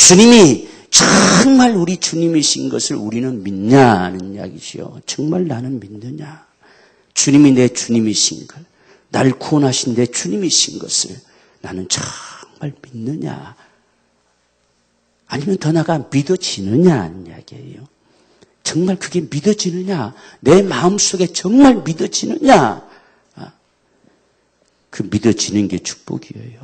주님이 정말 우리 주님이신 것을 우리는 믿냐는 이야기죠. 정말 나는 믿느냐. 주님이 내 주님이신 걸, 나를 구원하신 내 주님이신 것을 나는 정말 믿느냐. 아니면 더 나아가 믿어지느냐는 이야기예요. 정말 그게 믿어지느냐. 내 마음속에 정말 믿어지느냐. 그 믿어지는 게 축복이에요.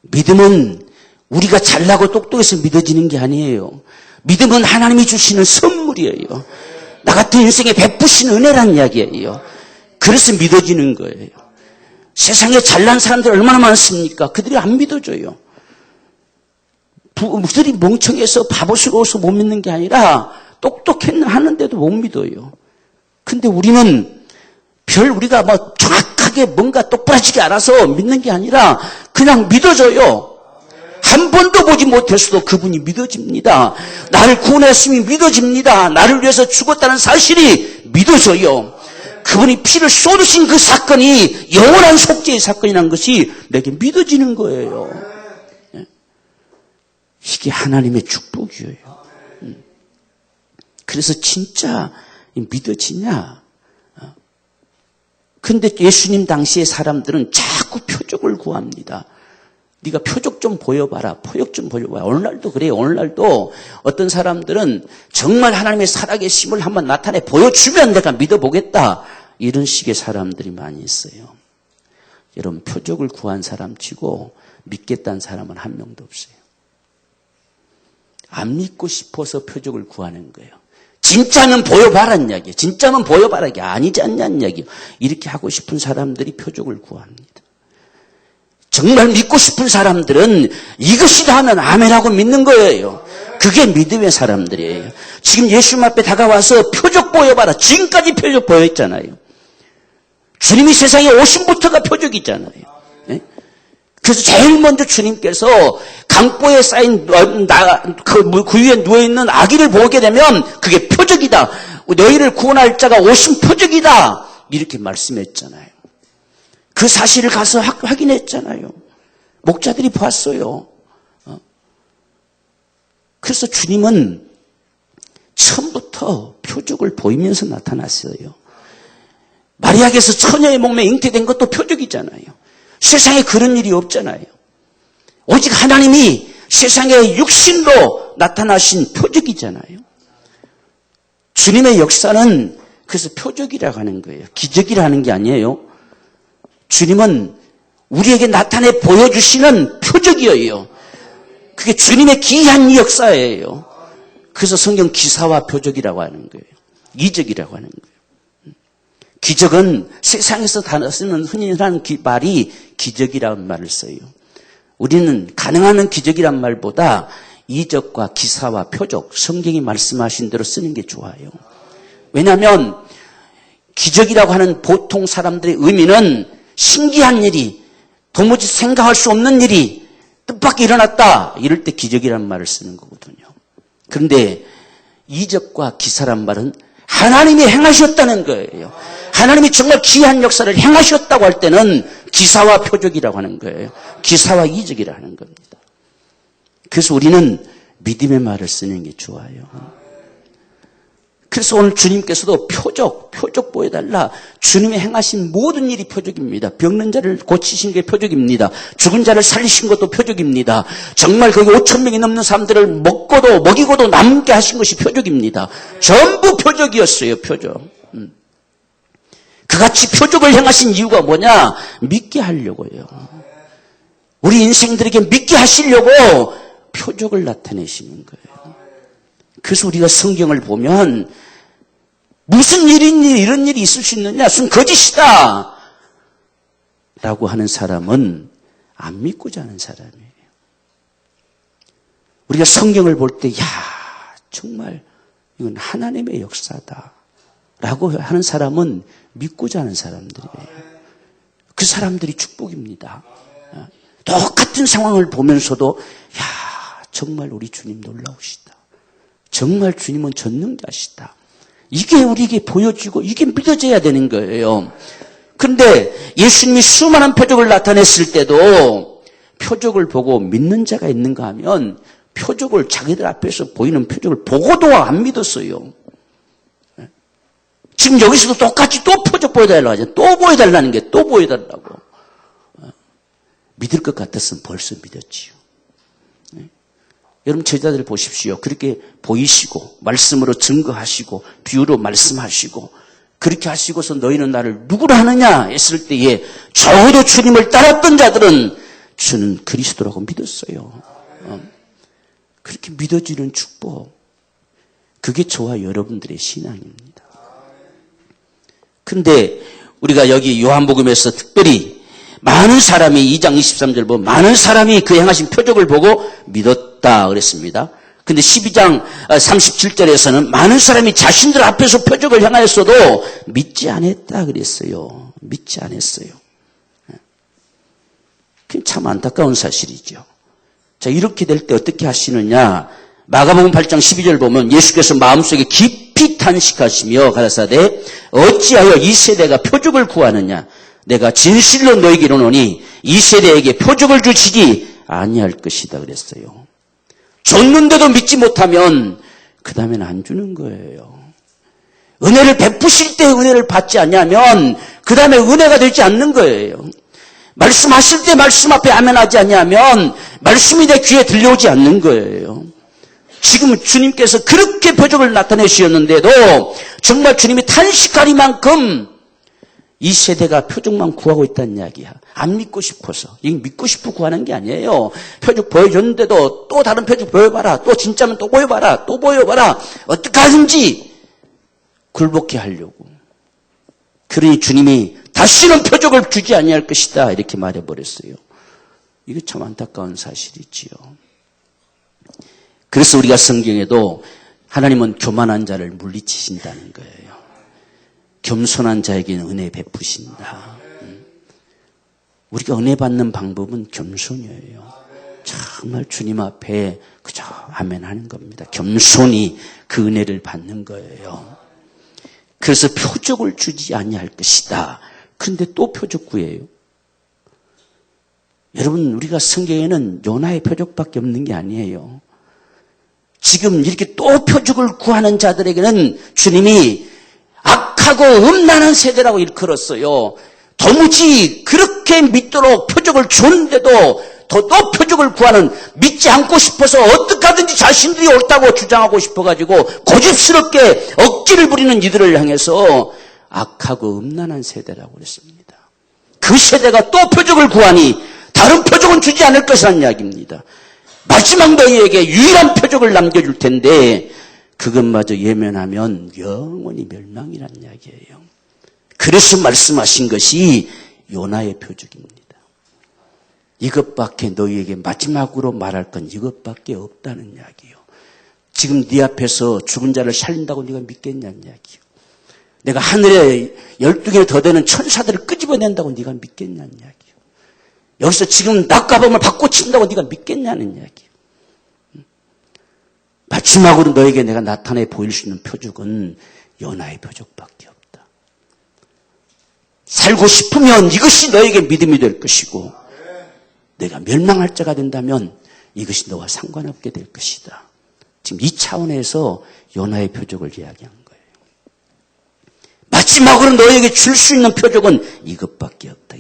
믿음은 우리가 잘나고 똑똑해서 믿어지는 게 아니에요. 믿음은 하나님이 주시는 선물이에요. 나 같은 인생에 베푸신 은혜란 이야기예요. 그래서 믿어지는 거예요. 세상에 잘난 사람들 얼마나 많습니까? 그들이 안 믿어줘요. 그들이 멍청해서 바보스러워서 못 믿는 게 아니라 똑똑하는데도 못 믿어요. 근데 우리는 우리가 뭐 정확하게 뭔가 똑부러지게 알아서 믿는 게 아니라 그냥 믿어져요. 한 번도 보지 못했어도 그분이 믿어집니다. 나를 구원했음이 믿어집니다. 나를 위해서 죽었다는 사실이 믿어져요. 그분이 피를 쏟으신 그 사건이 영원한 속죄의 사건이라는 것이 내게 믿어지는 거예요. 이게 하나님의 축복이에요. 그래서 진짜 믿어지냐? 근데 예수님 당시의 사람들은 자꾸 표적을 구합니다. 네가 표적 좀 보여봐라. 표적 좀 보여봐라. 오늘날도 그래요. 오늘날도 어떤 사람들은 정말 하나님의 살아계심을 한번 나타내 보여주면 내가 믿어보겠다. 이런 식의 사람들이 많이 있어요. 여러분, 표적을 구한 사람 치고 믿겠다는 사람은 한 명도 없어요. 안 믿고 싶어서 표적을 구하는 거예요. 진짜는 보여봐라는 이야기예요. 진짜는 보여봐라. 이게 아니지 않냐는 이야기예요. 이렇게 하고 싶은 사람들이 표적을 구합니다. 정말 믿고 싶은 사람들은 이것이다 하면 아멘하고 믿는 거예요. 그게 믿음의 사람들이에요. 지금 예수님 앞에 다가와서 표적 보여봐라. 지금까지 표적 보여있잖아요. 주님이 세상에 오심부터가 표적이잖아요. 네? 그래서 제일 먼저 주님께서 강보에 쌓인 그 위에 누워있는 아기를 보게 되면 그게 표적이다. 너희를 구원할 자가 오신 표적이다. 이렇게 말씀했잖아요. 그 사실을 가서 확인했잖아요. 목자들이 봤어요. 그래서 주님은 처음부터 표적을 보이면서 나타났어요. 마리아에게서 처녀의 몸에 잉태된 것도 표적이잖아요. 세상에 그런 일이 없잖아요. 오직 하나님이 세상에 육신으로 나타나신 표적이잖아요. 주님의 역사는 그래서 표적이라고 하는 거예요. 기적이라는 게 아니에요. 주님은 우리에게 나타내 보여주시는 표적이에요. 그게 주님의 귀한 역사예요. 그래서 성경 기사와 표적이라고 하는 거예요. 이적이라고 하는 거예요. 기적은 세상에서 쓰는 흔히 하는 말이 기적이라는 말을 써요. 우리는 가능하면 기적이란 말보다 이적과 기사와 표적, 성경이 말씀하신 대로 쓰는 게 좋아요. 왜냐하면 기적이라고 하는 보통 사람들의 의미는 신기한 일이, 도무지 생각할 수 없는 일이 뜻밖의 일어났다. 이럴 때 기적이라는 말을 쓰는 거거든요. 그런데 이적과 기사란 말은 하나님이 행하셨다는 거예요. 하나님이 정말 귀한 역사를 행하셨다고 할 때는 기사와 표적이라고 하는 거예요. 기사와 이적이라고 하는 겁니다. 그래서 우리는 믿음의 말을 쓰는 게 좋아요. 그래서 오늘 주님께서도 표적 보여달라. 주님이 행하신 모든 일이 표적입니다. 병든 자를 고치신 게 표적입니다. 죽은 자를 살리신 것도 표적입니다. 정말 거기 5,000명이 넘는 사람들을 먹이고도 남게 하신 것이 표적입니다. 전부 표적이었어요. 표적. 그같이 표적을 행하신 이유가 뭐냐? 믿게 하려고요. 우리 인생들에게 믿게 하시려고 표적을 나타내시는 거예요. 그래서 우리가 성경을 보면 무슨 일이니 이런 일이 있을 수 있느냐? 무슨 거짓이다! 라고 하는 사람은 안 믿고자 하는 사람이에요. 우리가 성경을 볼 때 정말 이건 하나님의 역사다. 라고 하는 사람은 믿고자 하는 사람들이에요. 그 사람들이 축복입니다. 똑같은 상황을 보면서도 정말 우리 주님 놀라우시다. 정말 주님은 전능자시다. 이게 우리에게 보여지고 이게 믿어져야 되는 거예요. 그런데 예수님이 수많은 표적을 나타냈을 때도 표적을 보고 믿는 자가 있는가 하면 표적을 자기들 앞에서 보이는 표적을 보고도 안 믿었어요. 지금 여기서도 똑같이 또 표적 보여달라고 하죠. 또 보여달라는 게 또 보여달라고. 믿을 것 같았으면 벌써 믿었지요. 여러분 제자들 보십시오. 그렇게 보이시고 말씀으로 증거하시고 비유로 말씀하시고 그렇게 하시고서 너희는 나를 누구로 하느냐 했을 때에 적어도 주님을 따랐던 자들은 주는 그리스도라고 믿었어요. 그렇게 믿어지는 축복, 그게 저와 여러분들의 신앙입니다. 그런데 우리가 여기 요한복음에서 특별히 많은 사람이 2장 23절 보면 많은 사람이 그 행하신 표적을 보고 믿었다 그랬습니다. 근데 12장 37절에서는 많은 사람이 자신들 앞에서 표적을 행하였어도 믿지 않았다 그랬어요. 믿지 않았어요. 그게 참 안타까운 사실이죠. 자, 이렇게 될 때 어떻게 하시느냐? 마가복음 8장 12절 보면 예수께서 마음속에 깊이 탄식하시며 가라사대 어찌하여 이 세대가 표적을 구하느냐? 내가 진실로 너에게 이르노니 이 세대에게 표적을 주시지 아니할 것이다 그랬어요. 줬는데도 믿지 못하면 그 다음에는 안 주는 거예요. 은혜를 베푸실 때 은혜를 받지 않냐면 그 다음에 은혜가 되지 않는 거예요. 말씀하실 때 말씀 앞에 아멘하지 않냐면 말씀이 내 귀에 들려오지 않는 거예요. 지금 주님께서 그렇게 표적을 나타내주셨는데도 정말 주님이 탄식하리만큼 이 세대가 표적만 구하고 있다는 이야기야. 안 믿고 싶어서. 이게 믿고 싶어 구하는 게 아니에요. 표적 보여줬는데도 또 다른 표적 보여봐라. 또 진짜면 또 보여봐라. 또 보여봐라. 어떻게 하든지 굴복해 하려고. 그러니 주님이 다시는 표적을 주지 아니할 것이다. 이렇게 말해버렸어요. 이게 참 안타까운 사실이지요. 그래서 우리가 성경에도 하나님은 교만한 자를 물리치신다는 거예요. 겸손한 자에게는 은혜 베푸신다. 우리가 은혜 받는 방법은 겸손이에요. 정말 주님 앞에 그저 아멘 하는 겁니다. 겸손히 그 은혜를 받는 거예요. 그래서 표적을 주지 아니할 것이다. 그런데 또 표적 구해요. 여러분 우리가 성경에는 요나의 표적밖에 없는 게 아니에요. 지금 이렇게 또 표적을 구하는 자들에게는 주님이 악하고 음란한 세대라고 일컬었어요. 도무지 그렇게 믿도록 표적을 줬는데도 또 표적을 구하는, 믿지 않고 싶어서 어떻게 하든지 자신들이 옳다고 주장하고 싶어가지고 고집스럽게 억지를 부리는 이들을 향해서 악하고 음란한 세대라고 그랬습니다. 그 세대가 또 표적을 구하니 다른 표적은 주지 않을 것이라는 이야기입니다. 마지막 너희에게 유일한 표적을 남겨줄 텐데 그것마저 예면하면 영원히 멸망이라는 이야기예요. 그래서 말씀하신 것이 요나의 표적입니다. 이것밖에 너희에게 마지막으로 말할 건 이것밖에 없다는 이야기요. 지금 네 앞에서 죽은 자를 살린다고 네가 믿겠냐는 이야기요. 내가 하늘에 12개 더 되는 천사들을 끄집어낸다고 네가 믿겠냐는 이야기요. 여기서 지금 낙가범을 바꿔친다고 네가 믿겠냐는 이야기요. 마지막으로 너에게 내가 나타내 보일 수 있는 표적은 요나의 표적밖에 없다. 살고 싶으면 이것이 너에게 믿음이 될 것이고 내가 멸망할 자가 된다면 이것이 너와 상관없게 될 것이다. 지금 이 차원에서 요나의 표적을 이야기한 거예요. 마지막으로 너에게 줄 수 있는 표적은 이것밖에 없다.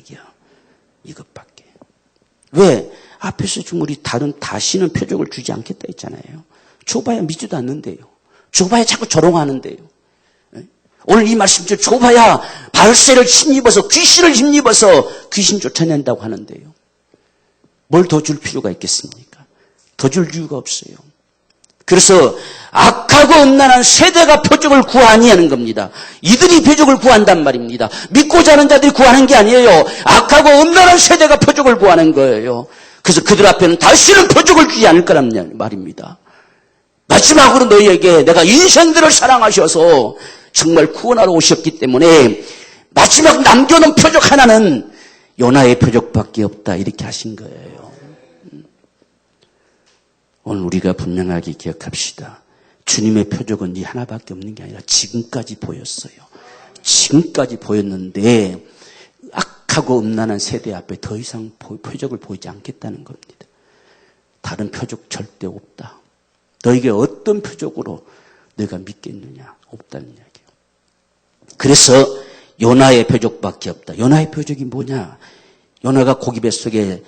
이것밖에. 왜? 앞에서 지금 우리 다시는 표적을 주지 않겠다 했잖아요. 줘봐야 믿지도 않는데요. 줘봐야 자꾸 조롱하는데요. 오늘 이 말씀처럼 줘봐야 바울세를 힘입어서 귀신을 힘입어서 귀신 쫓아낸다고 하는데요. 뭘 더 줄 필요가 있겠습니까? 더 줄 이유가 없어요. 그래서 악하고 음란한 세대가 표적을 구하니 하는 겁니다. 이들이 표적을 구한단 말입니다. 믿고자 하는 자들이 구하는 게 아니에요. 악하고 음란한 세대가 표적을 구하는 거예요. 그래서 그들 앞에는 다시는 표적을 주지 않을 거란 말입니다. 마지막으로 너희에게 내가 인생들을 사랑하셔서 정말 구원하러 오셨기 때문에 마지막 남겨놓은 표적 하나는 요나의 표적밖에 없다. 이렇게 하신 거예요. 오늘 우리가 분명하게 기억합시다. 주님의 표적은 이 하나밖에 없는 게 아니라 지금까지 보였어요. 지금까지 보였는데 악하고 음란한 세대 앞에 더 이상 표적을 보이지 않겠다는 겁니다. 다른 표적 절대 없다. 너에게 어떤 표적으로 너가 믿겠느냐? 없다는 이야기예요. 그래서 요나의 표적밖에 없다. 요나의 표적이 뭐냐? 요나가 고기 뱃속에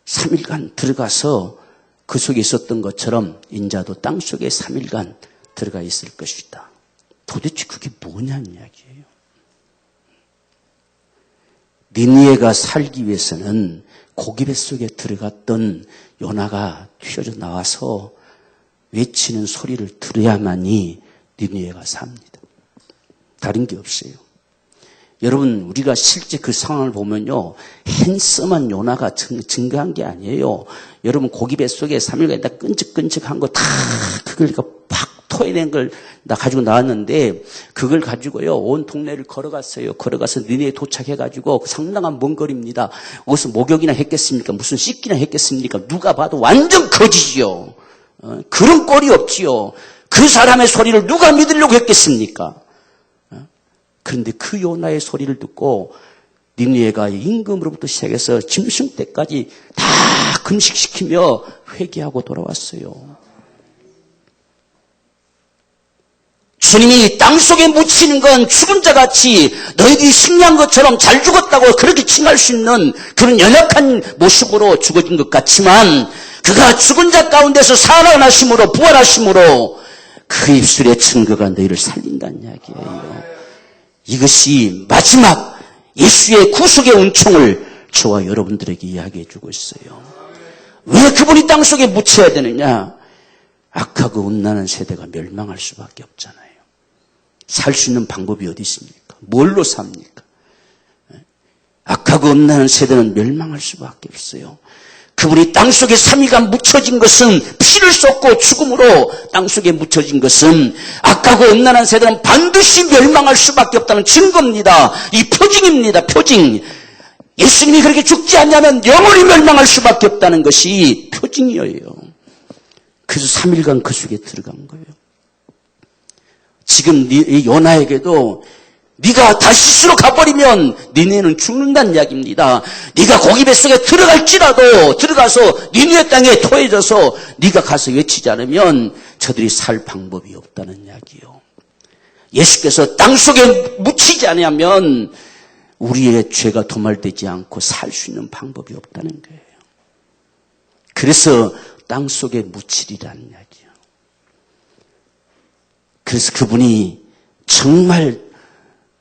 3일간 들어가서 그 속에 있었던 것처럼 인자도 땅 속에 3일간 들어가 있을 것이다. 도대체 그게 뭐냐는 이야기예요. 니느웨가 살기 위해서는 고기 뱃속에 들어갔던 요나가 튀어져 나와서 외치는 소리를 들어야만이 니느웨가 삽니다. 다른 게 없어요. 여러분, 우리가 실제 그 상황을 보면요, 핸섬한 요나가 증가한 게 아니에요. 여러분, 고기 뱃속에 3일간 있다 끈적끈적한 거 다 그걸 팍 토해낸 걸 나 가지고 나왔는데, 그걸 가지고요, 온 동네를 걸어갔어요. 걸어가서 니네에 도착해가지고 상당한 먼 거리입니다. 무슨 목욕이나 했겠습니까? 무슨 씻기나 했겠습니까? 누가 봐도 완전 거지지요. 그런 꼴이 없지요. 그 사람의 소리를 누가 믿으려고 했겠습니까? 그런데 그 요나의 소리를 듣고 니느웨가 임금으로부터 시작해서 짐승 때까지 다 금식시키며 회개하고 돌아왔어요. 주님이 땅속에 묻히는 건 죽은 자같이 너희들이 승리한 것처럼 잘 죽었다고 그렇게 칭할 수 있는 그런 연약한 모습으로 죽어진 것 같지만 그가 죽은 자 가운데서 살아나심으로 부활하심으로 그 입술의 증거가 너희를 살린다는 이야기예요. 이것이 마지막 예수의 구속의 은총을 저와 여러분들에게 이야기해 주고 있어요. 왜 그분이 땅속에 묻혀야 되느냐? 악하고 음란한 세대가 멸망할 수밖에 없잖아요. 살 수 있는 방법이 어디 있습니까? 뭘로 삽니까? 악하고 음란한 세대는 멸망할 수밖에 없어요. 그분이 땅속에 3일간 묻혀진 것은 피를 쏟고 죽음으로 땅속에 묻혀진 것은 악하고 음란한 세대는 반드시 멸망할 수밖에 없다는 증거입니다. 이 표징입니다. 표징. 예수님이 그렇게 죽지 않냐면 영원히 멸망할 수밖에 없다는 것이 표징이에요. 그래서 3일간 그 속에 들어간 거예요. 지금 이 요나에게도 네가 다시스로 가버리면 니네는 죽는다는 이야기입니다. 네가 고기 뱃속에 들어갈지라도 들어가서 니네 땅에 토해져서 네가 가서 외치지 않으면 저들이 살 방법이 없다는 이야기요. 예수께서 땅속에 묻히지 않으면 우리의 죄가 도말되지 않고 살 수 있는 방법이 없다는 거예요. 그래서 땅속에 묻히리라는 이야기요. 그래서 그분이 정말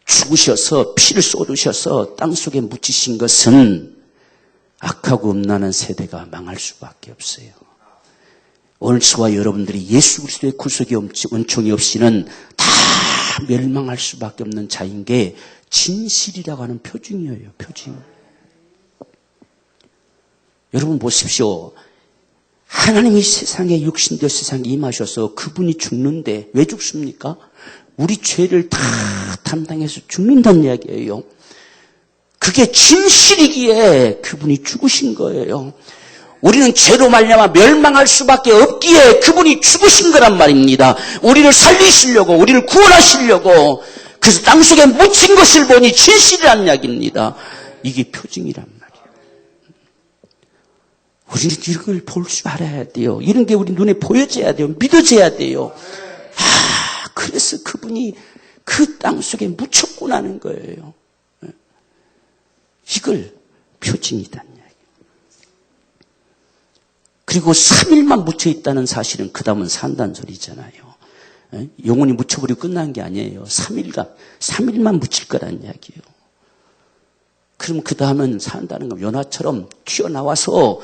죽으셔서 피를 쏟으셔서 땅속에 묻히신 것은 악하고 음란한 세대가 망할 수밖에 없어요. 오늘 저와 여러분들이 예수 그리스도의 구속의 은총이 없이는 다 멸망할 수밖에 없는 자인 게 진실이라고 하는 표징이에요. 표징. 여러분 보십시오. 하나님이 세상에 육신되어 세상에 임하셔서 그분이 죽는데 왜 죽습니까? 우리 죄를 다 담당해서 죽는다는 이야기예요. 그게 진실이기에 그분이 죽으신 거예요. 우리는 죄로 말미암아 멸망할 수밖에 없기에 그분이 죽으신 거란 말입니다. 우리를 살리시려고, 우리를 구원하시려고. 그래서 땅속에 묻힌 것을 보니 진실이라는 이야기입니다. 이게 표징이란 말이에요. 우리는 이걸 볼 줄 알아야 돼요. 이런 게 우리 눈에 보여져야 돼요. 믿어져야 돼요. 그래서 그분이 그 땅속에 묻혔구나는 거예요. 이걸 표징이다는 이야기예요. 그리고 3일만 묻혀있다는 사실은 그 다음은 산다는 소리잖아요. 영혼이 묻혀버리고 끝난 게 아니에요. 3일만 묻힐 거라는 이야기예요. 그럼 그 다음은 산다는 건 요나처럼 튀어나와서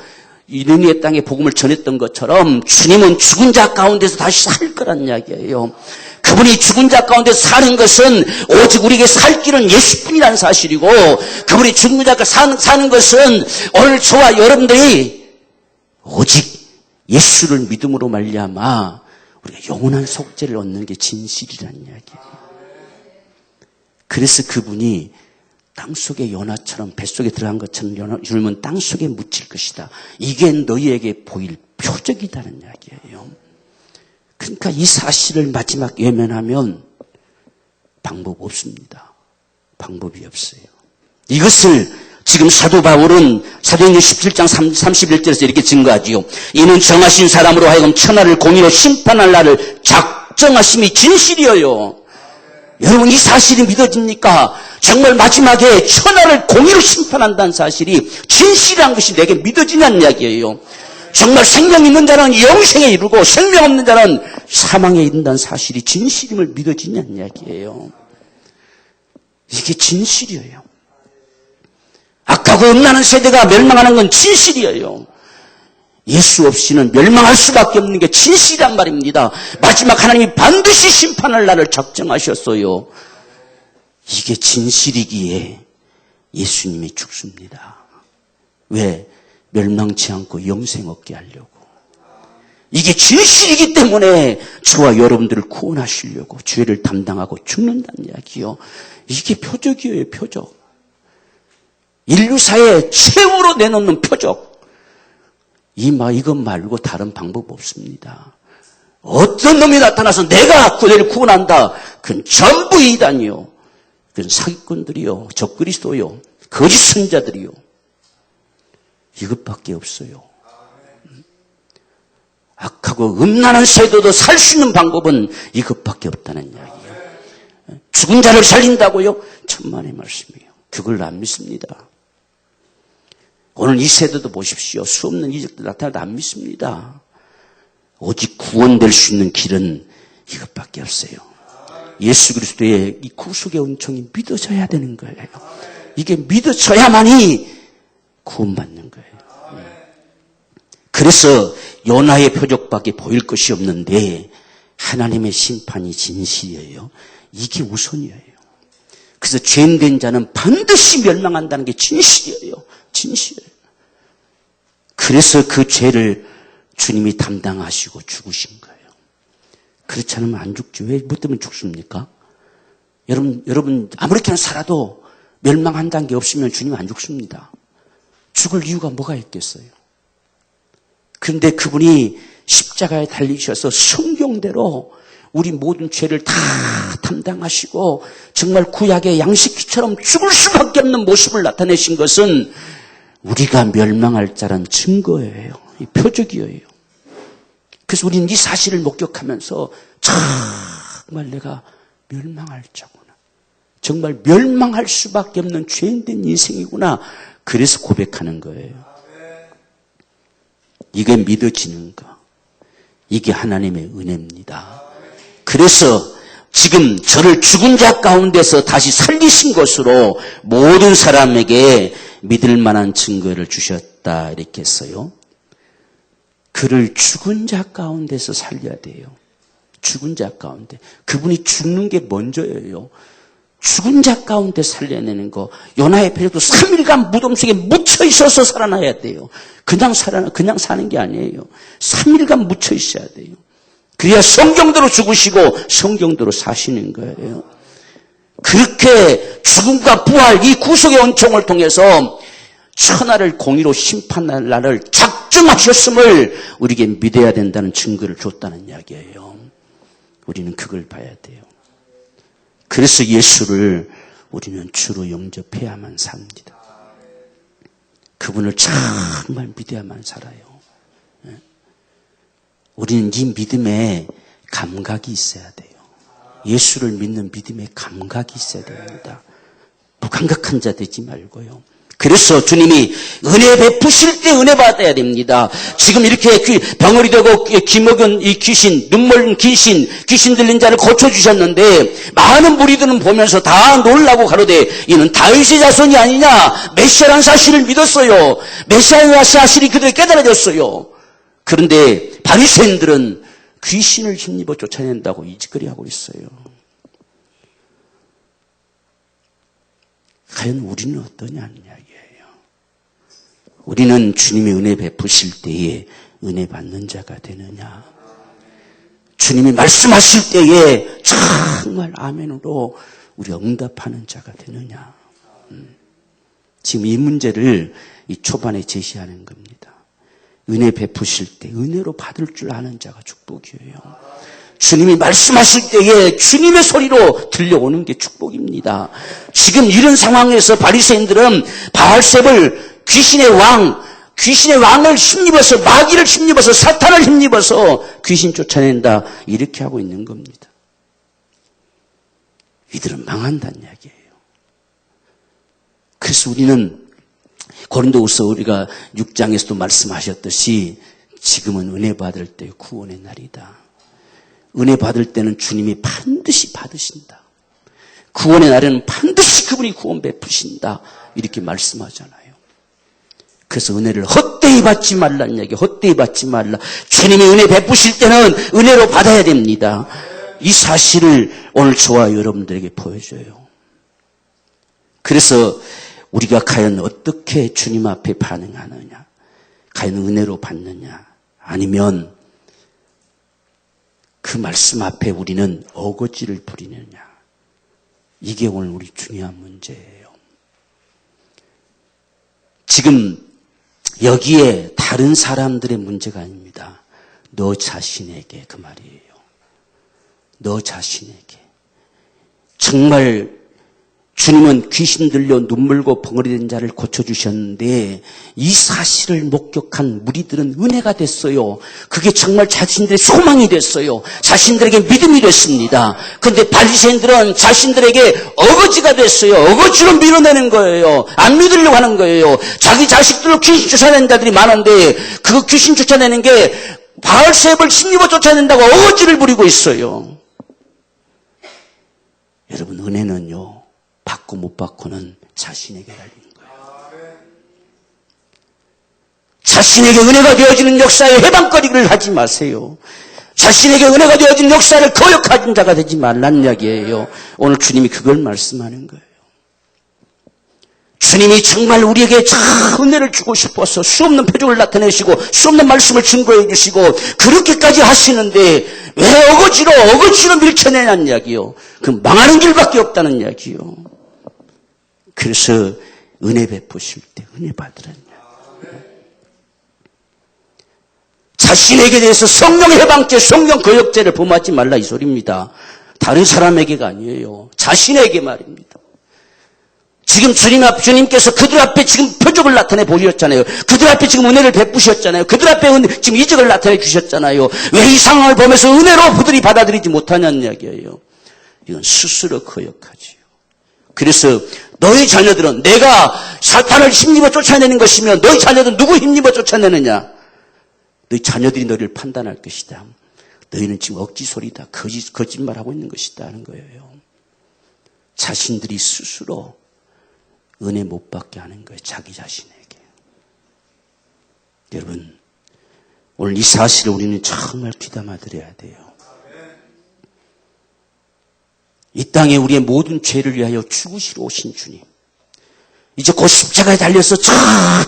니느웨 땅에 복음을 전했던 것처럼 주님은 죽은 자 가운데서 다시 살 거라는 이야기예요. 그분이 죽은 자 가운데서 사는 것은 오직 우리에게 살 길은 예수뿐이라는 사실이고 그분이 죽은 자 가운데 사는 것은 오늘 저와 여러분들이 오직 예수를 믿음으로 말미암아 우리가 영원한 속죄를 얻는 게 진실이라는 이야기예요. 그래서 그분이 땅속에 요나처럼 뱃속에 들어간 것처럼 주님은 땅속에 묻힐 것이다. 이게 너희에게 보일 표적이라는 이야기예요. 그러니까 이 사실을 마지막 외면하면 방법 없습니다. 방법이 없어요. 이것을 지금 사도 바울은 사도행전 17장 31절에서 이렇게 증거하지요. 이는 정하신 사람으로 하여금 천하를 공의로 심판할 날을 작정하심이 진실이어요. 여러분, 이 사실이 믿어집니까? 정말 마지막에 천하를 공의로 심판한다는 사실이 진실이란 것이 내게 믿어지냐는 이야기예요. 정말 생명 있는 자는 영생에 이르고 생명 없는 자는 사망에 이른다는 사실이 진실임을 믿어지냐는 이야기예요. 이게 진실이에요. 악하고 음란한 세대가 멸망하는 건 진실이에요. 예수 없이는 멸망할 수밖에 없는 게 진실이란 말입니다. 마지막 하나님이 반드시 심판할 날을 작정하셨어요. 이게 진실이기에 예수님이 죽습니다. 왜? 멸망치 않고 영생 얻게 하려고. 이게 진실이기 때문에 저와 여러분들을 구원하시려고 죄를 담당하고 죽는다는 이야기요. 이게 표적이에요, 표적. 인류사에 최후로 내놓는 표적. 이것 말고 다른 방법 없습니다. 어떤 놈이 나타나서 내가 그대를 구원한다. 그건 전부 이단이요. 그건 사기꾼들이요. 적그리스도요. 거짓 선자들이요. 이것밖에 없어요. 악하고 음란한 세대도 살 수 있는 방법은 이것밖에 없다는 이야기예요. 죽은 자를 살린다고요? 천만의 말씀이에요. 그걸 안 믿습니다. 오늘 이 세대도 보십시오. 수없는 이적들 나타나도 안 믿습니다. 오직 구원될 수 있는 길은 이것밖에 없어요. 예수 그리스도의 이 구속의 은총이 믿어져야 되는 거예요. 이게 믿어져야만이 구원받는 거예요. 그래서 요나의 표적밖에 보일 것이 없는데 하나님의 심판이 진실이에요. 이게 우선이에요. 그래서 죄인된 자는 반드시 멸망한다는 게 진실이에요. 진실이에요. 그래서 그 죄를 주님이 담당하시고 죽으신 거예요. 그렇지 않으면 안 죽죠. 왜 뭐 때문에 죽습니까? 여러분 아무렇게나 살아도 멸망한다는 게 없으면 주님 안 죽습니다. 죽을 이유가 뭐가 있겠어요? 그런데 그분이 십자가에 달리셔서 성경대로 우리 모든 죄를 다 담당하시고 정말 구약의 양식기처럼 죽을 수밖에 없는 모습을 나타내신 것은 우리가 멸망할 자란 증거예요. 이 표적이에요. 그래서 우리는 이 사실을 목격하면서 정말 내가 멸망할 자구나. 정말 멸망할 수밖에 없는 죄인된 인생이구나. 그래서 고백하는 거예요. 이게 믿어지는 거. 이게 하나님의 은혜입니다. 그래서 지금 저를 죽은 자 가운데서 다시 살리신 것으로 모든 사람에게 믿을 만한 증거를 주셨다 이렇게 했어요. 그를 죽은 자 가운데서 살려야 돼요. 죽은 자 가운데. 그분이 죽는 게 먼저예요. 죽은 자 가운데 살려내는 거. 요나의 표적도 3일간 무덤 속에 묻혀 있어서 살아나야 돼요. 그냥 사는 게 아니에요. 3일간 묻혀 있어야 돼요. 그래야 성경대로 죽으시고 성경대로 사시는 거예요. 그렇게 죽음과 부활, 이 구속의 은총을 통해서 천하를 공의로 심판할 날을 작정하셨음을 우리에게 믿어야 된다는 증거를 줬다는 이야기예요. 우리는 그걸 봐야 돼요. 그래서 예수를 우리는 주로 영접해야만 삽니다. 그분을 정말 믿어야만 살아요. 우리는 이 믿음에 감각이 있어야 돼요. 예수를 믿는 믿음에 감각이 있어야 됩니다. 무감각한 자 되지 말고요. 그래서 주님이 은혜 베푸실 때 은혜 받아야 됩니다. 지금 이렇게 병어리 되고 기먹은 이 귀신, 눈멀은 귀신 들린 자를 고쳐주셨는데 많은 무리들은 보면서 다 놀라고 가로되 이는 다윗의 자손이 아니냐. 메시아라는 사실을 믿었어요. 메시아라는 사실이 그들에게 깨달아졌어요. 그런데 바리새인들은 귀신을 힘입어 쫓아낸다고 이짓거리하고 있어요. 과연 우리는 어떠냐는 이야기예요. 우리는 주님의 은혜 베푸실 때에 은혜 받는 자가 되느냐. 주님이 말씀하실 때에 정말 아멘으로 우리 응답하는 자가 되느냐. 지금 이 문제를 이 초반에 제시하는 겁니다. 은혜 베푸실 때 은혜로 받을 줄 아는 자가 축복이에요. 주님이 말씀하실 때에 주님의 소리로 들려오는 게 축복입니다. 지금 이런 상황에서 바리새인들은 바알셉을 귀신의 왕을 힘입어서, 마귀를 힘입어서, 사탄을 힘입어서 귀신 쫓아낸다, 이렇게 하고 있는 겁니다. 이들은 망한다는 이야기예요. 그래서 우리는 고린도후서 우리가 6장에서도 말씀하셨듯이 지금은 은혜 받을 때 구원의 날이다. 은혜 받을 때는 주님이 반드시 받으신다. 구원의 날에는 반드시 그분이 구원 베푸신다. 이렇게 말씀하잖아요. 그래서 은혜를 헛되이 받지 말라는 이야기, 헛되이 받지 말라. 주님이 은혜 베푸실 때는 은혜로 받아야 됩니다. 이 사실을 오늘 저와 여러분들에게 보여줘요. 그래서 우리가 과연 어떻게 주님 앞에 반응하느냐, 과연 은혜로 받느냐, 아니면 그 말씀 앞에 우리는 어거지를 부리느냐, 이게 오늘 우리 중요한 문제예요. 지금 여기에 다른 사람들의 문제가 아닙니다. 너 자신에게, 그 말이에요. 너 자신에게. 정말 주님은 귀신 들려 눈물고 벙어리된 자를 고쳐주셨는데 이 사실을 목격한 무리들은 은혜가 됐어요. 그게 정말 자신들의 소망이 됐어요. 자신들에게 믿음이 됐습니다. 그런데 바리새인들은 자신들에게 어거지가 됐어요. 어거지로 밀어내는 거예요. 안 믿으려고 하는 거예요. 자기 자식들로 귀신 쫓아내는 자들이 많은데 그 귀신 쫓아내는 게 바알셉을 힘입어 쫓아낸다고 어거지를 부리고 있어요. 여러분, 은혜는요, 받고 못 받고는 자신에게 달린 거예요. 자신에게 은혜가 되어지는 역사에 해방거리를 하지 마세요. 자신에게 은혜가 되어지는 역사를 거역하는 자가 되지 말라는 이야기예요. 오늘 주님이 그걸 말씀하는 거예요. 주님이 정말 우리에게 은혜를 주고 싶어서 수없는 표적을 나타내시고 수없는 말씀을 증거해 주시고 그렇게까지 하시는데 왜 어거지로 밀쳐내냐는 이야기요. 그 망하는 길밖에 없다는 이야기요. 그래서 은혜 베푸실 때 은혜 받으라는 이야기. 자신에게 대해서 성령 해방죄, 성령 거역죄를 범하지 말라, 이 소리입니다. 다른 사람에게가 아니에요. 자신에게 말입니다. 지금 주님께서 그들 앞에 지금 표적을 나타내 보셨잖아요. 그들 앞에 지금 은혜를 베푸셨잖아요. 그들 앞에 지금 이적을 나타내 주셨잖아요. 왜 이 상황을 보면서 은혜로 그들이 받아들이지 못하냐는 이야기예요. 이건 스스로 거역하지요. 그래서 너희 자녀들은 내가 사탄을 힘입어 쫓아내는 것이면 너희 자녀들은 누구 힘입어 쫓아내느냐? 너희 자녀들이 너희를 판단할 것이다. 너희는 지금 억지 소리다. 거짓말하고 있는 것이다 하는 거예요. 자신들이 스스로 은혜 못 받게 하는 거예요. 자기 자신에게. 여러분, 오늘 이 사실을 우리는 정말 귀담아 들어야 돼요. 이 땅에 우리의 모든 죄를 위하여 죽으시러 오신 주님. 이제 곧 십자가에 달려서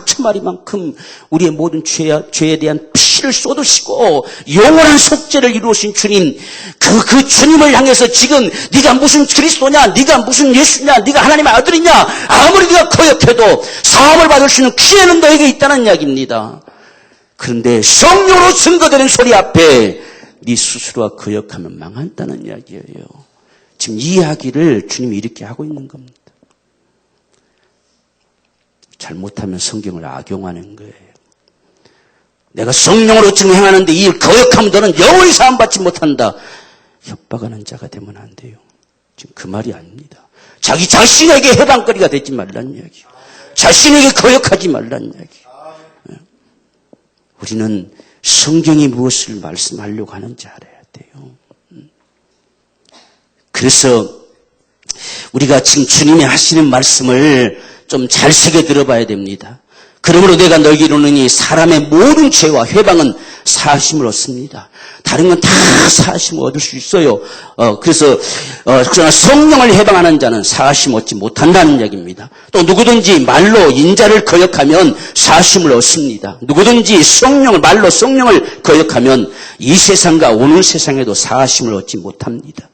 천마리만큼 우리의 모든 죄에 대한 피를 쏟으시고 영원한 속죄를 이루신 주님, 그 주님을 향해서 지금 네가 무슨 그리스도냐, 네가 무슨 예수냐, 네가 하나님의 아들이냐, 아무리 네가 거역해도 사함을 받을 수 있는 기회는 너에게 있다는 이야기입니다. 그런데 성령으로 증거되는 소리 앞에 네 스스로가 거역하면 망한다는 이야기예요. 지금 이 이야기를 주님이 이렇게 하고 있는 겁니다. 잘못하면 성경을 악용하는 거예요. 내가 성령으로 지금 행하는데 이 일 거역하면 너는 영원히 사함받지 못한다. 협박하는 자가 되면 안 돼요. 지금 그 말이 아닙니다. 자기 자신에게 해방거리가 되지 말라는 이야기예요. 자신에게 거역하지 말라는 이야기예요. 우리는 성경이 무엇을 말씀하려고 하는지 알아야 돼요. 그래서 우리가 지금 주님이 하시는 말씀을 좀 잘 새겨 들어봐야 됩니다. 그러므로 내가 너에게 이르노니 사람의 모든 죄와 회방은 사하심을 얻습니다. 다른 건 다 사하심을 얻을 수 있어요. 그래서 그러나 성령을 해방하는 자는 사하심 얻지 못한다는 얘기입니다. 또 누구든지 말로 인자를 거역하면 사하심을 얻습니다. 누구든지 말로 성령을 거역하면 이 세상과 오는 세상에도 사하심을 얻지 못합니다.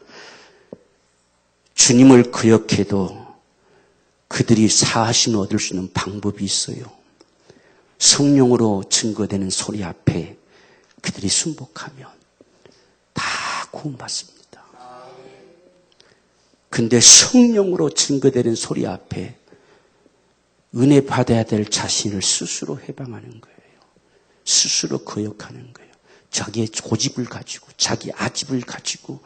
주님을 거역해도 그들이 사하심을 얻을 수 있는 방법이 있어요. 성령으로 증거되는 소리 앞에 그들이 순복하면 다 구원받습니다. 근데 성령으로 증거되는 소리 앞에 은혜 받아야 될 자신을 스스로 해방하는 거예요. 스스로 거역하는 거예요. 자기의 고집을 가지고 자기 아집을 가지고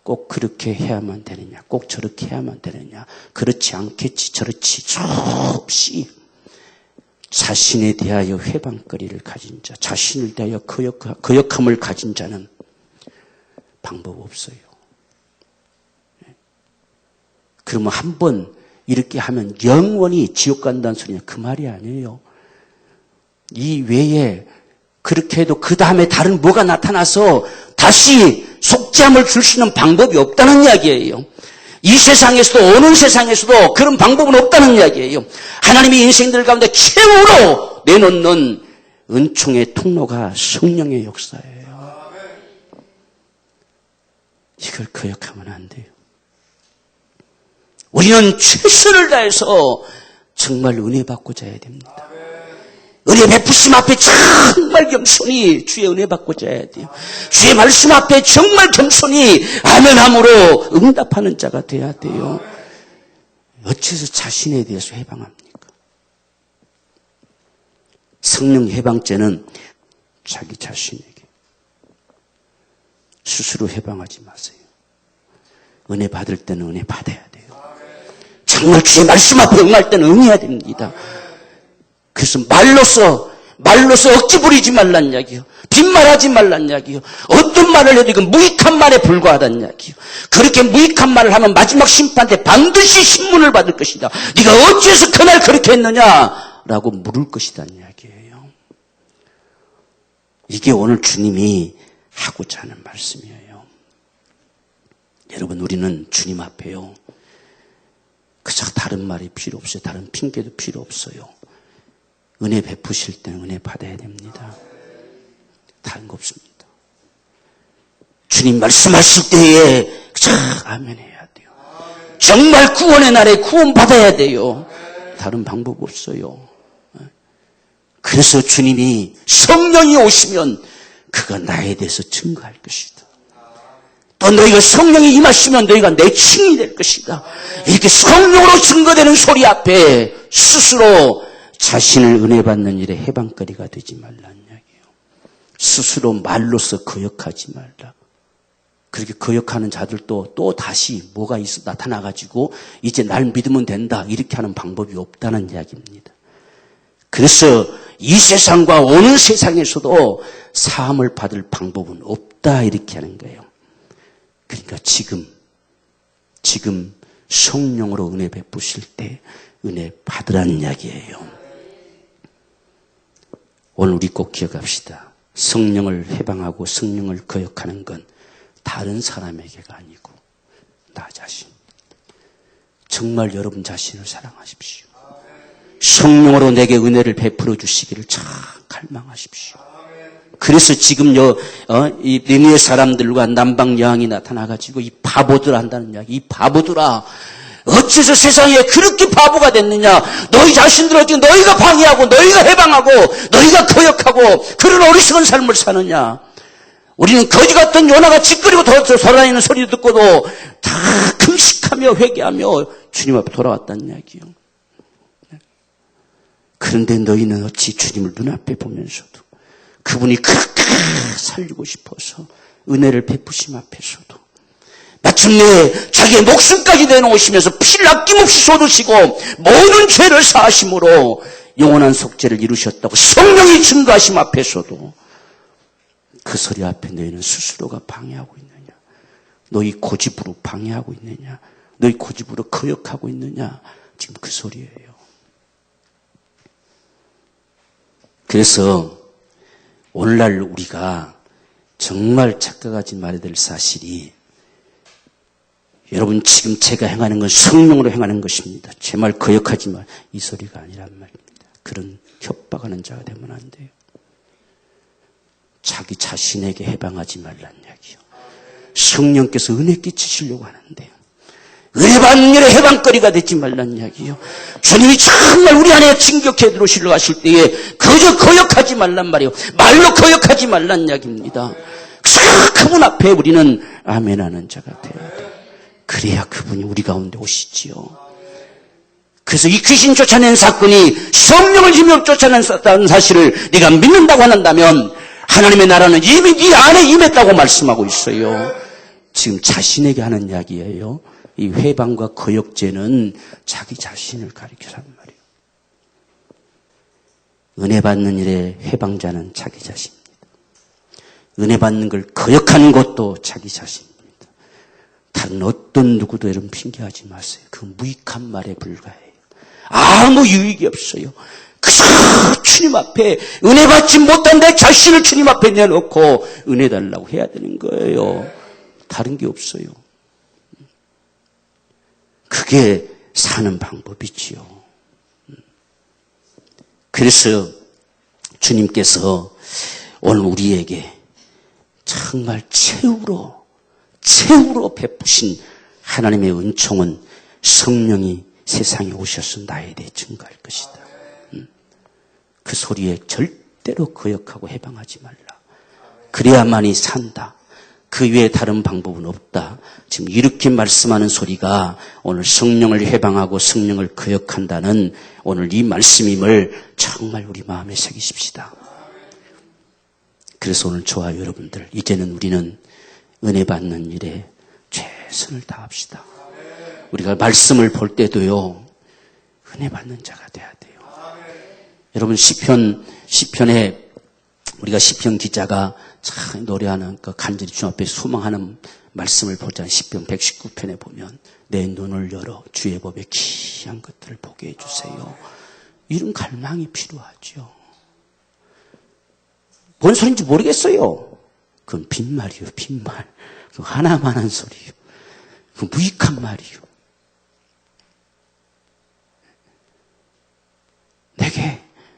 꼭 그렇게 해야만 되느냐, 꼭 저렇게 해야만 되느냐, 그렇지 않겠지, 저렇지, 없이 자신에 대하여 회방거리를 가진 자, 자신을 대하여 거역함을 가진 자는 방법 없어요. 그러면 한번 이렇게 하면 영원히 지옥 간다는 소리냐, 그 말이 아니에요. 이 외에 그렇게 해도 그 다음에 다른 뭐가 나타나서 다시 속죄함을 줄 수 있는 방법이 없다는 이야기예요. 이 세상에서도 오는 세상에서도 그런 방법은 없다는 이야기예요. 하나님이 인생들 가운데 최후로 내놓는 은총의 통로가 성령의 역사예요. 이걸 거역하면 안 돼요. 우리는 최선을 다해서 정말 은혜 받고자 해야 됩니다. 은혜 베푸심 앞에 정말 겸손히 주의 은혜 받고자 해야 돼요. 주의 말씀 앞에 정말 겸손히 아멘함으로 응답하는 자가 돼야 돼요. 어째서 자신에 대해서 해방합니까? 성령 해방죄는 자기 자신에게 스스로 해방하지 마세요. 은혜 받을 때는 은혜 받아야 돼요. 정말 주의 말씀 앞에 응할 때는 응해야 됩니다. 그래서 말로서 억지 부리지 말란 이야기요. 빈말하지 말란 이야기요. 어떤 말을 해도 이건 무익한 말에 불과하다는 이야기요. 그렇게 무익한 말을 하면 마지막 심판 때 반드시 신문을 받을 것이다. 네가 어째서 그날 그렇게 했느냐라고 물을 것이다는 이야기예요. 이게 오늘 주님이 하고자 하는 말씀이에요. 여러분, 우리는 주님 앞에요, 그저 다른 말이 필요 없어요. 다른 핑계도 필요 없어요. 은혜 베푸실 때는 은혜 받아야 됩니다. 다른 거 없습니다. 주님 말씀하실 때에 아멘 해야 돼요. 정말 구원의 날에 구원 받아야 돼요. 다른 방법 없어요. 그래서 주님이 성령이 오시면 그가 나에 대해서 증거할 것이다. 또 너희가 성령이 임하시면 너희가 내 증인이 될 것이다. 이렇게 성령으로 증거되는 소리 앞에 스스로 자신을 은혜 받는 일에 해방거리가 되지 말라는 이야기예요. 스스로 말로서 거역하지 말라. 그렇게 거역하는 자들도 또 다시 뭐가 나타나가지고 이제 날 믿으면 된다 이렇게 하는 방법이 없다는 이야기입니다. 그래서 이 세상과 오는 세상에서도 사함을 받을 방법은 없다 이렇게 하는 거예요. 그러니까 지금 성령으로 은혜 베푸실 때 은혜 받으라는 이야기예요. 오늘 우리 꼭 기억합시다. 성령을 해방하고 성령을 거역하는 건 다른 사람에게가 아니고 나 자신. 정말 여러분 자신을 사랑하십시오. 성령으로 내게 은혜를 베풀어 주시기를 참 갈망하십시오. 그래서 지금 이 니느웨 사람들과 남방 여왕이 나타나가지고 이 바보들 한다는 이야기. 이 바보들아, 어째서 세상에 그렇게 바보가 됐느냐? 너희 자신들 어떻게 너희가 방해하고 너희가 해방하고 너희가 거역하고 그런 어리석은 삶을 사느냐? 우리는 거지 같은 요나가 짓거리고 돌아다니는 소리 듣고도 다 금식하며 회개하며 주님 앞에 돌아왔다는 이야기요. 그런데 너희는 어찌 주님을 눈앞에 보면서도 그분이 그렇게 살리고 싶어서 은혜를 베푸심 앞에서도 마침내 자기의 목숨까지 내놓으시면서 피를 아낌없이 쏟으시고 모든 죄를 사하심으로 영원한 속죄를 이루셨다고 성령이 증거하심 앞에서도 그 소리 앞에 너희는 스스로가 방해하고 있느냐? 너희 고집으로 방해하고 있느냐? 너희 고집으로 거역하고 있느냐? 지금 그 소리예요. 그래서 오늘날 우리가 정말 착각하지 말아야 될 사실이, 여러분 지금 제가 행하는 건 성령으로 행하는 것입니다. 제 말 거역하지 마. 이 소리가 아니란 말입니다. 그런 협박하는 자가 되면 안 돼요. 자기 자신에게 해방하지 말란 이야기요. 성령께서 은혜 끼치시려고 하는데요. 은혜 받는 일에 해방거리가 되지 말란 이야기요. 주님이 정말 우리 안에 진격해 들어오시려고 하실 때에 그저 거역하지 말란 말이에요. 말로 거역하지 말란 이야기입니다. 그분 앞에 우리는 아멘하는 자가 되어야 돼요. 그래야 그분이 우리 가운데 오시지요. 그래서 이 귀신 쫓아낸 사건이 성령을 힘으로 쫓아낸다는 사실을 네가 믿는다고 한다면 하나님의 나라는 이미 네 안에 임했다고 말씀하고 있어요. 지금 자신에게 하는 이야기예요. 이 회방과 거역죄는 자기 자신을 가리켜서 하는 말이에요. 은혜 받는 일에 회방자는 자기 자신입니다. 은혜 받는 걸 거역하는 것도 자기 자신입니다. 다른 어떤 누구도 여러분 핑계하지 마세요. 그 무익한 말에 불과해요. 아무 유익이 없어요. 그저 주님 앞에 은혜 받지 못한 내 자신을 주님 앞에 내놓고 은혜 달라고 해야 되는 거예요. 다른 게 없어요. 그게 사는 방법이지요. 그래서 주님께서 오늘 우리에게 정말 최후로 베푸신 하나님의 은총은 성령이 세상에 오셔서 나에 대해 증거할 것이다. 그 소리에 절대로 거역하고 해방하지 말라. 그래야만이 산다. 그 외에 다른 방법은 없다. 지금 이렇게 말씀하는 소리가 오늘 성령을 해방하고 성령을 거역한다는 오늘 이 말씀임을 정말 우리 마음에 새기십시다. 그래서 오늘 저와 여러분들 이제는 우리는 은혜 받는 일에 최선을 다합시다. 우리가 말씀을 볼 때도요. 은혜 받는 자가 돼야 돼요. 여러분 시편에 우리가 시편 기자가 참 노래하는 그 간절히 주님 앞에 소망하는 말씀을 보자. 시편 119편에 보면 내 눈을 열어 주의 법에 귀한 것들을 보게 해주세요. 이런 갈망이 필요하죠. 뭔 소리인지 모르겠어요. 그건 빈말이요, 빈말. 그 하나만 한 소리요. 그 무익한 말이요.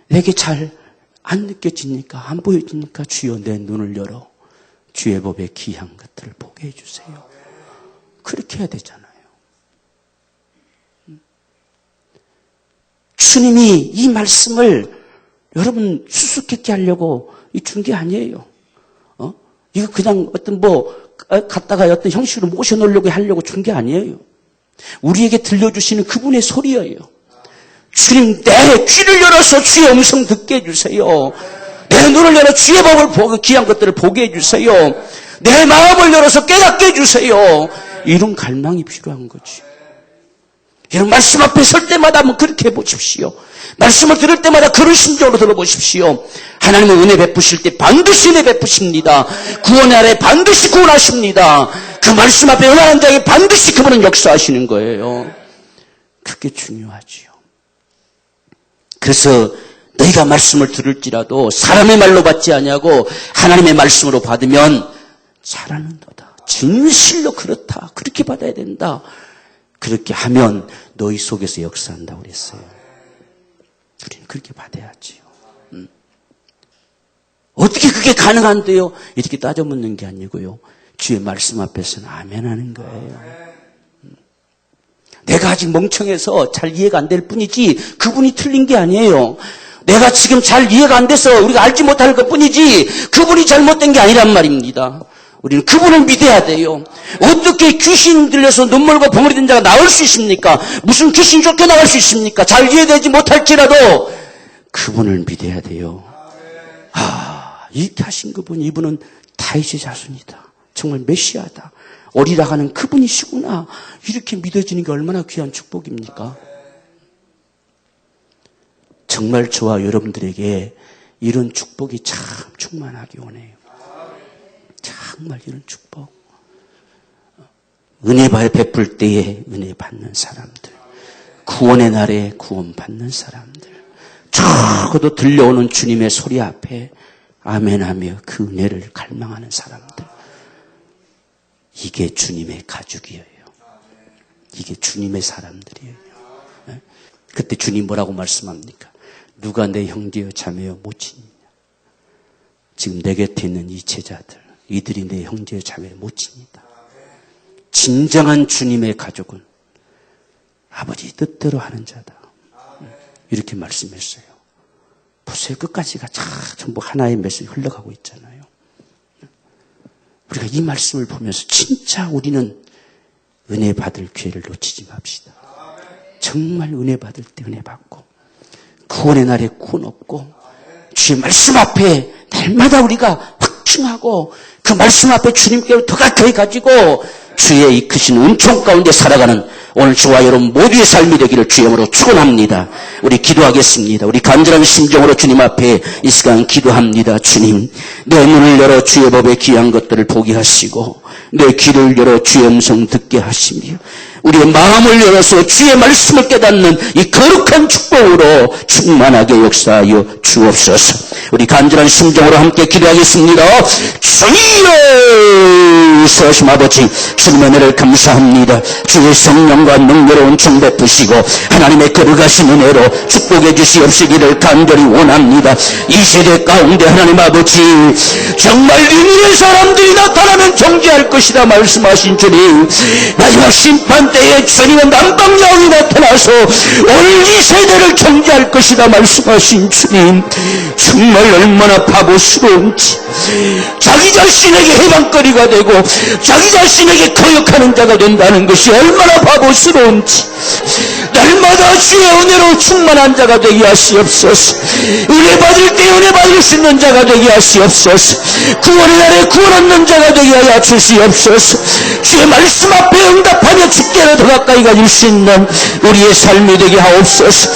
내게 잘 안 느껴지니까, 안 보여지니까 주여 내 눈을 열어 주의 법에 귀한 것들을 보게 해주세요. 그렇게 해야 되잖아요. 주님이 이 말씀을 여러분 수수께끼 하려고 준 게 아니에요. 이거 그냥 어떤 갖다가 어떤 형식으로 모셔놓으려고 하려고 준 게 아니에요. 우리에게 들려주시는 그분의 소리예요. 주님 내 귀를 열어서 주의 음성 듣게 해주세요. 내 눈을 열어 주의 법을 보고 귀한 것들을 보게 해주세요. 내 마음을 열어서 깨닫게 해주세요. 이런 갈망이 필요한 거지. 이런 말씀 앞에 설 때마다 한번 그렇게 해보십시오. 말씀을 들을 때마다 그런 심정으로 들어보십시오. 하나님은 은혜 베푸실 때 반드시 은혜 베푸십니다. 구원의 아래 반드시 구원하십니다. 그 말씀 앞에 연하는 자에게 반드시 그분은 역사하시는 거예요. 그게 중요하지요. 그래서 너희가 말씀을 들을지라도 사람의 말로 받지 아니하고 하나님의 말씀으로 받으면 잘하는도다. 진실로 그렇다. 그렇게 받아야 된다. 그렇게 하면 너희 속에서 역사한다고 그랬어요. 우리는 그렇게 받아야지요. 어떻게 그게 가능한데요? 이렇게 따져 묻는 게 아니고요. 주의 말씀 앞에서는 아멘 하는 거예요. 내가 아직 멍청해서 잘 이해가 안 될 뿐이지 그분이 틀린 게 아니에요. 내가 지금 잘 이해가 안 돼서 우리가 알지 못할 것 뿐이지 그분이 잘못된 게 아니란 말입니다. 우리는 그분을 믿어야 돼요. 어떻게 귀신 들려서 눈물과 벙어리 든 자가 나올 수 있습니까? 무슨 귀신 쫓겨나갈 수 있습니까? 잘 이해되지 못할지라도 그분을 믿어야 돼요. 이렇게 하신 이분은 다윗의 자손이다. 정말 메시아다. 어리라 하는 그분이시구나. 이렇게 믿어지는 게 얼마나 귀한 축복입니까? 정말 저와 여러분들에게 이런 축복이 참 충만하기 원해요. 정말 이런 축복. 은혜 베풀 때에 은혜 받는 사람들. 구원의 날에 구원 받는 사람들. 적어도 들려오는 주님의 소리 앞에 아멘하며 그 은혜를 갈망하는 사람들. 이게 주님의 가족이에요. 이게 주님의 사람들이에요. 그때 주님 뭐라고 말씀합니까? 누가 내 형제여 자매여 모친이냐. 지금 내 곁에 있는 이 제자들, 이들이 내 형제여 자매여 모친이다. 진정한 주님의 가족은 아버지 뜻대로 하는 자다. 이렇게 말씀했어요. 보세요. 끝까지가 전부 하나의 메시지 흘러가고 있잖아요. 우리가 이 말씀을 보면서 진짜 우리는 은혜 받을 기회를 놓치지 맙시다. 정말 은혜 받을 때 은혜 받고 구원의 날에 구원 얻고 주의 말씀 앞에 날마다 우리가 확증하고 그 말씀 앞에 주님께로 더 가까이 가지고 주의 이 크신 은총 가운데 살아가는 오늘 저와 여러분 모두의 삶이 되기를 주님으로 축원합니다. 우리 기도하겠습니다. 우리 간절한 심정으로 주님 앞에 이 시간 기도합니다. 주님, 내 문을 열어 주의 법에 귀한 것들을 보게 하시고 내 귀를 열어 주의 음성 듣게 하시며 우리의 마음을 열어서 주의 말씀을 깨닫는 이 거룩한 축복으로 충만하게 역사하여 주옵소서. 우리 간절한 심정으로 함께 기도하겠습니다. 주여 서심 아버지, 주님의 은혜를 감사합니다. 주의 성령과 능력으로 은총 베푸시고 하나님의 거룩하신 은혜로 축복해 주시옵시기를 간절히 원합니다. 이 세대 가운데 하나님 아버지, 정말 인류의 사람들이 나타나면 정죄할 것이다 말씀하신 주님, 마지막 심판 때에 주님의 남방야왕이 나타나서 오늘 이 세대를 정죄할 것이다 말씀하신 주님, 정말 얼마나 바보스러운지, 자기 자신에게 해방거리가 되고 자기 자신에게 거역하는 자가 된다는 것이 얼마나 바보스러운지, 날마다 주의 은혜로 충만한 자가 되게 하시옵소서. 은혜 받을 때 은혜 받을 수 있는 자가 되게 하시옵소서. 구원의 날에 구원 얻는 자가 되게 하여 주시옵소서. 주의 말씀 앞에 응답하며 주께로 더 가까이 가질 수 있는 우리의 삶이 되게 하옵소서.